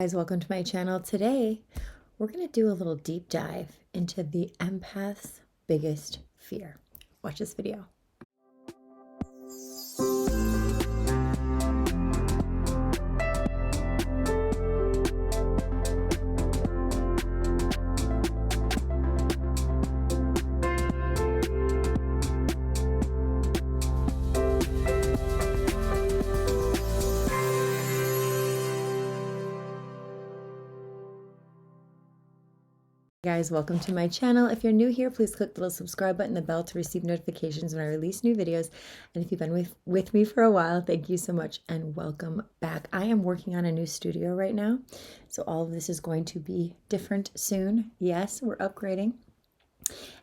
Guys, welcome to my channel. Today, we're going to do a little deep dive into the empath's biggest fear. Watch this video. Guys, welcome to my channel. If you're new here, please click the little subscribe button, the bell to receive notifications when I release new videos. And if you've been with me for a while, thank you so much and welcome back. I am working on a new studio right now, so all of this is going to be different soon. Yes, we're upgrading.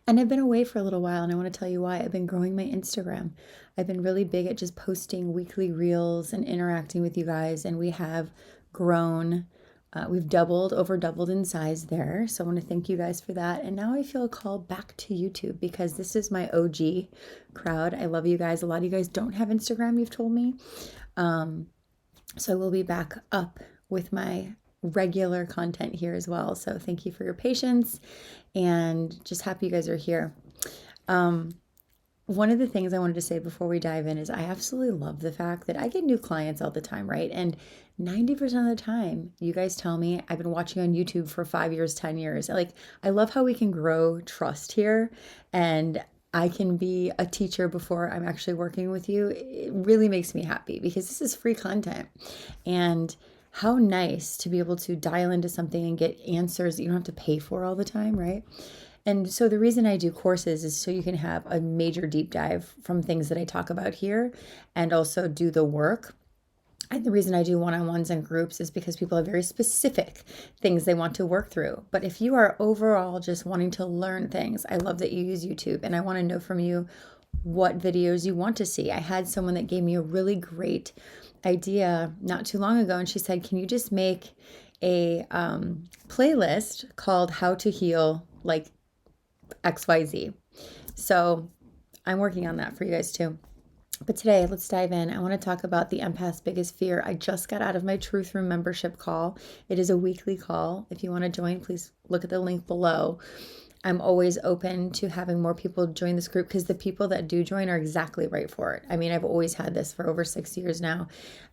And I've been away for a little while, and I want to tell you why. I've been growing my Instagram. I've been really big at just posting weekly reels and interacting with you guys, and we have grown. We've over doubled in size there. So I want to thank you guys for that. And now I feel a call back to YouTube because this is my OG crowd. I love you guys. A lot of you guys don't have Instagram, you've told me. So I will be back up with my regular content here as well. So thank you for your patience and just happy you guys are here. One of the things I wanted to say before we dive in is I absolutely love the fact that I get new clients all the time, right? And 90% of the time, you guys tell me I've been watching on YouTube for 5 years, 10 years. I love how we can grow trust here, and I can be a teacher before I'm actually working with you. It really makes me happy because this is free content. And how nice to be able to dial into something and get answers that you don't have to pay for all the time, right? And so the reason I do courses is so you can have a major deep dive from things that I talk about here and also do the work. And the reason I do one-on-ones and groups is because people have very specific things they want to work through. But if you are overall just wanting to learn things, I love that you use YouTube, and I want to know from you what videos you want to see. I had someone that gave me a really great idea not too long ago, and she said, can you just make a playlist called How to Heal like XYZ. So I'm working on that for you guys too. But today, let's dive in. I want to talk about the empath's biggest fear. I just got out of my Truth Room membership call. It is a weekly call. If you want to join, please look at the link below. I'm always open to having more people join this group because the people that do join are exactly right for it. I mean, I've always had this for over 6 years now.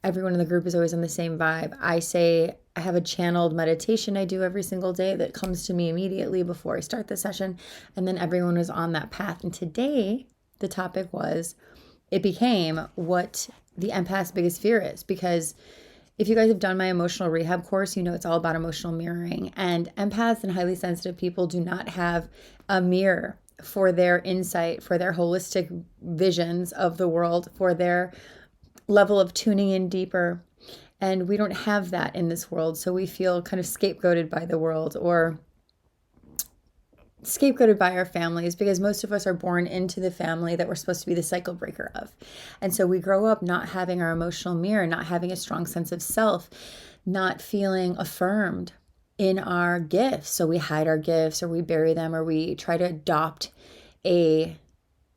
Everyone in the group is always on the same vibe. I have a channeled meditation I do every single day that comes to me immediately before I start the session. And then everyone is on that path. And today, the topic became what the empath's biggest fear is, because if you guys have done my emotional rehab course, you know it's all about emotional mirroring. And empaths and highly sensitive people do not have a mirror for their insight, for their holistic visions of the world, for their level of tuning in deeper. And we don't have that in this world. So we feel kind of scapegoated by the world or scapegoated by our families, because most of us are born into the family that we're supposed to be the cycle breaker of. And so we grow up not having our emotional mirror, not having a strong sense of self, not feeling affirmed in our gifts. So we hide our gifts, or we bury them, or we try to adopt a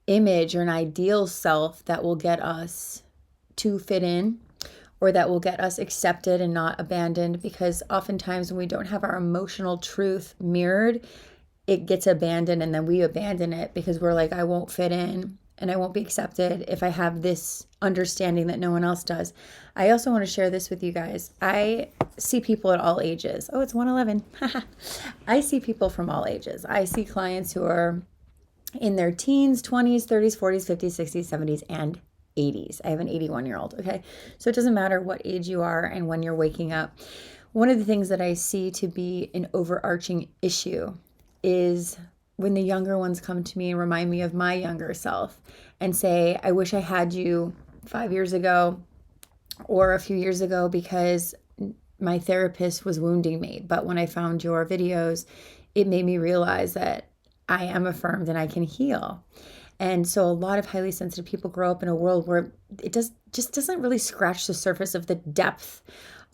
image or an ideal self that will get us to fit in, or that will get us accepted and not abandoned. Because oftentimes when we don't have our emotional truth mirrored, it gets abandoned, and then we abandon it because we're like, I won't fit in and I won't be accepted if I have this understanding that no one else does. I also want to share this with you guys. I see people at all ages. Oh, it's 1:11. I see people from all ages. I see clients who are in their teens, 20s, 30s, 40s, 50s, 60s, 70s, and 80s. I have an 81-year-old. Okay. So it doesn't matter what age you are and when you're waking up. One of the things that I see to be an overarching issue is when the younger ones come to me and remind me of my younger self and say, I wish I had you 5 years ago or a few years ago because my therapist was wounding me. But when I found your videos, it made me realize that I am affirmed and I can heal. And so a lot of highly sensitive people grow up in a world where it just doesn't really scratch the surface of the depth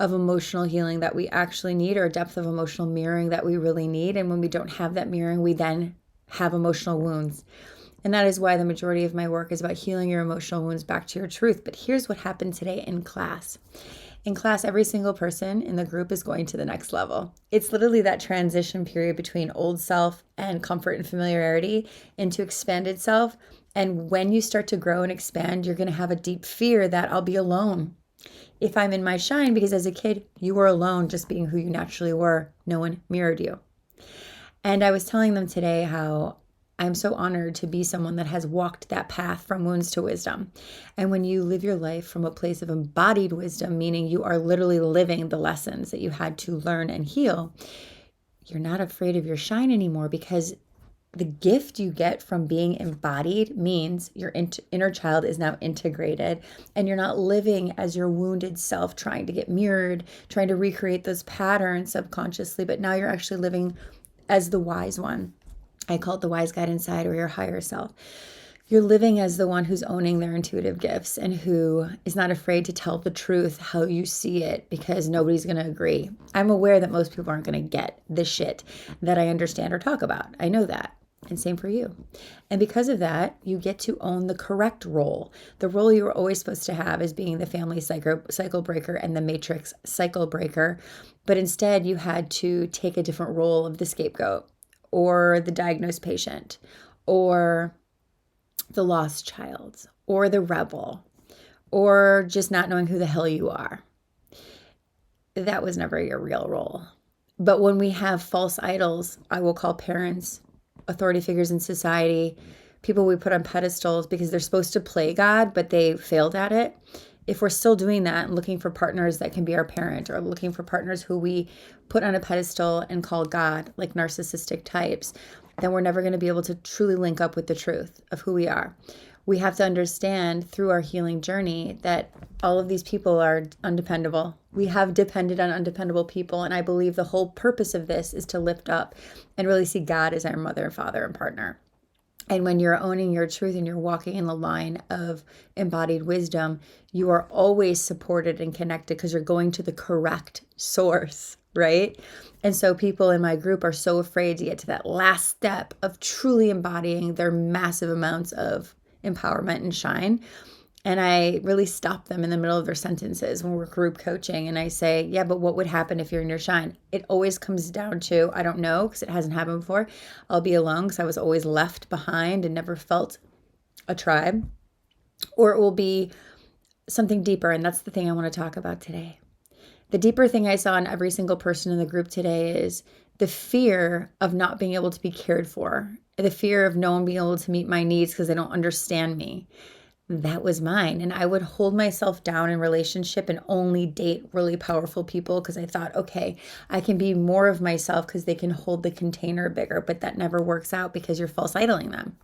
of emotional healing that we actually need, or a depth of emotional mirroring that we really need. And when we don't have that mirroring, we then have emotional wounds. And that is why the majority of my work is about healing your emotional wounds back to your truth. But here's what happened today in class. In class, every single person in the group is going to the next level. It's literally that transition period between old self and comfort and familiarity into expanded self. And when you start to grow and expand, you're going to have a deep fear that I'll be alone if I'm in my shine, because as a kid, you were alone just being who you naturally were. No one mirrored you. And I was telling them today how I'm so honored to be someone that has walked that path from wounds to wisdom. And when you live your life from a place of embodied wisdom, meaning you are literally living the lessons that you had to learn and heal, you're not afraid of your shine anymore, because the gift you get from being embodied means your inner child is now integrated, and you're not living as your wounded self trying to get mirrored, trying to recreate those patterns subconsciously, but now you're actually living as the wise one. I call it the wise guide inside, or your higher self. You're living as the one who's owning their intuitive gifts and who is not afraid to tell the truth how you see it, because nobody's going to agree. I'm aware that most people aren't going to get the shit that I understand or talk about. I know that. And same for you. And because of that, you get to own the correct role. The role you were always supposed to have is being the family cycle breaker and the matrix cycle breaker. But instead, you had to take a different role of the scapegoat, or the diagnosed patient, or the lost child, or the rebel, or just not knowing who the hell you are. That was never your real role. But when we have false idols, I will call parents, authority figures in society, people we put on pedestals because they're supposed to play God, but they failed at it. If we're still doing that and looking for partners that can be our parent, or looking for partners who we put on a pedestal and call God, like narcissistic types, then we're never going to be able to truly link up with the truth of who we are. We have to understand through our healing journey that all of these people are undependable. We have depended on undependable people. And I believe the whole purpose of this is to lift up and really see God as our mother, father, and partner. And when you're owning your truth and you're walking in the line of embodied wisdom, you are always supported and connected because you're going to the correct source, right? And so people in my group are so afraid to get to that last step of truly embodying their massive amounts of empowerment and shine. And I really stop them in the middle of their sentences when we're group coaching. And I say, yeah, but what would happen if you're in your shine? It always comes down to, I don't know, because it hasn't happened before. I'll be alone because I was always left behind and never felt a tribe. Or it will be something deeper. And that's the thing I want to talk about today. The deeper thing I saw in every single person in the group today is the fear of not being able to be cared for, the fear of no one being able to meet my needs because they don't understand me. That was mine. And I would hold myself down in relationship and only date really powerful people because I thought, okay, I can be more of myself because they can hold the container bigger. But that never works out because you're false idling them.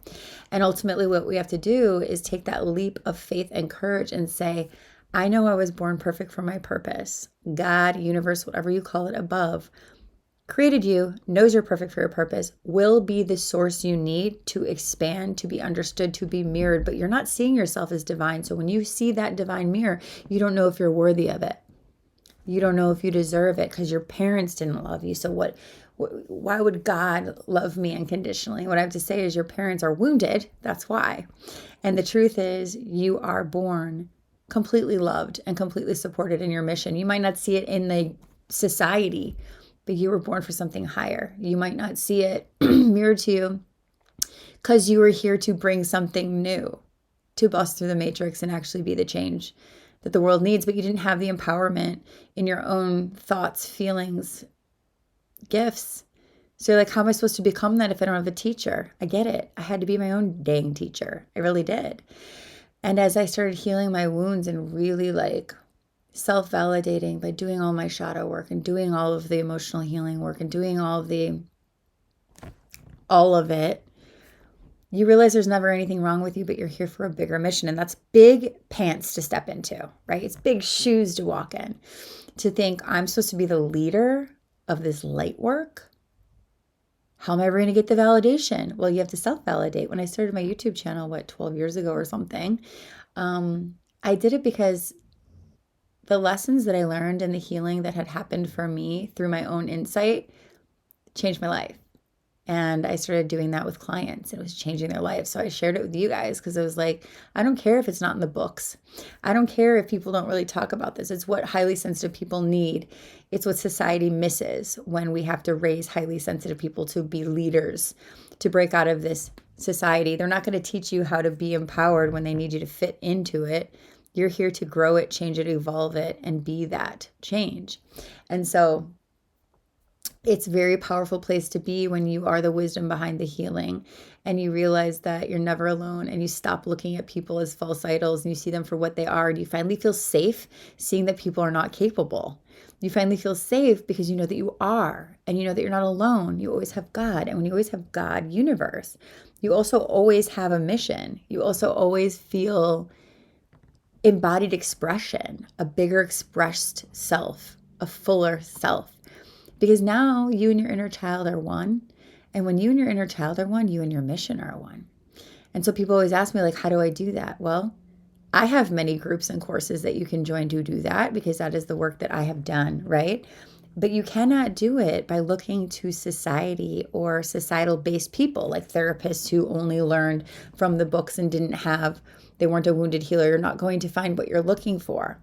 And ultimately, what we have to do is take that leap of faith and courage and say, I know I was born perfect for my purpose. God, universe, whatever you call it, above, created you, knows you're perfect for your purpose, will be the source you need to expand, to be understood, to be mirrored, but you're not seeing yourself as divine. So when you see that divine mirror, you don't know if you're worthy of it. You don't know if you deserve it because your parents didn't love you. So why would God love me unconditionally? What I have to say is your parents are wounded. That's why. And the truth is you are born completely loved and completely supported in your mission. You might not see it in the society, but you were born for something higher. You might not see it mirrored to you because you were here to bring something new, to bust through the matrix and actually be the change that the world needs. But you didn't have the empowerment in your own thoughts, feelings, gifts. So you're like, how am I supposed to become that if I don't have a teacher? I get it. I had to be my own dang teacher. I really did. And as I started healing my wounds and really self-validating by doing all my shadow work and doing all of the emotional healing work and doing all of it, you realize there's never anything wrong with you, but you're here for a bigger mission. And that's big pants to step into, right? It's big shoes to walk in, to think I'm supposed to be the leader of this light work. How am I ever going to get the validation? Well, you have to self-validate. When I started my YouTube channel, 12 years ago or something, I did it because the lessons that I learned and the healing that had happened for me through my own insight changed my life. And I started doing that with clients. It was changing their life. So I shared it with you guys because I was like, I don't care if it's not in the books. I don't care if people don't really talk about this. It's what highly sensitive people need. It's what society misses when we have to raise highly sensitive people to be leaders, to break out of this society. They're not going to teach you how to be empowered when they need you to fit into it. You're here to grow it, change it, evolve it, and be that change. And so it's a very powerful place to be when you are the wisdom behind the healing and you realize that you're never alone and you stop looking at people as false idols and you see them for what they are and you finally feel safe seeing that people are not capable. You finally feel safe because you know that you are and you know that you're not alone. You always have God. And when you always have God, universe, you also always have a mission. You also always feel embodied expression, a bigger expressed self, a fuller self. Because now you and your inner child are one. And when you and your inner child are one, you and your mission are one. And so people always ask me, like, how do I do that? Well, I have many groups and courses that you can join to do that because that is the work that I have done, right? But you cannot do it by looking to society or societal-based people like therapists who only learned from the books and they weren't a wounded healer. You're not going to find what you're looking for.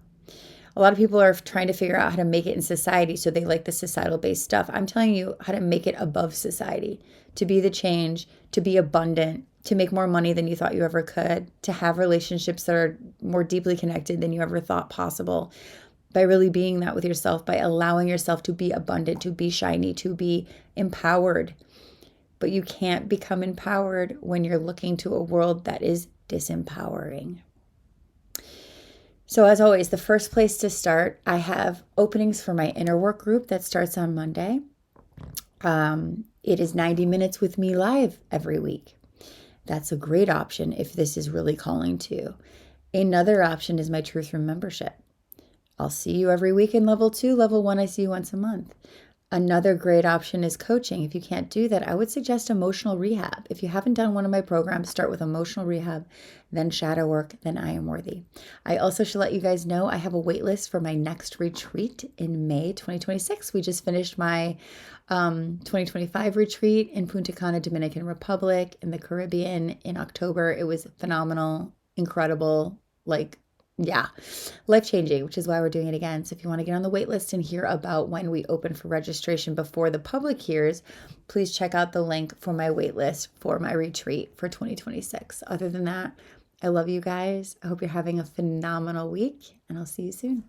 A lot of people are trying to figure out how to make it in society, so they like the societal-based stuff. I'm telling you how to make it above society, to be the change, to be abundant, to make more money than you thought you ever could, to have relationships that are more deeply connected than you ever thought possible, by really being that with yourself, by allowing yourself to be abundant, to be shiny, to be empowered. But you can't become empowered when you're looking to a world that is disempowering. So as always, the first place to start, I have openings for my inner work group that starts on Monday. It is 90 minutes with me live every week. That's a great option if this is really calling to you. Another option is my Truth Room membership. I'll see you every week in level 2. Level 1, I see you once a month. Another great option is coaching. If you can't do that, I would suggest emotional rehab. If you haven't done one of my programs, start with emotional rehab, then shadow work, then I Am Worthy. I also should let you guys know I have a wait list for my next retreat in May 2026. We just finished my 2025 retreat in Punta Cana, Dominican Republic, in the Caribbean in October. It was phenomenal, incredible, life-changing, which is why we're doing it again. So if you want to get on the wait list and hear about when we open for registration before the public hears, please check out the link for my wait list for my retreat for 2026. Other than that, I love you guys. I hope you're having a phenomenal week, and I'll see you soon.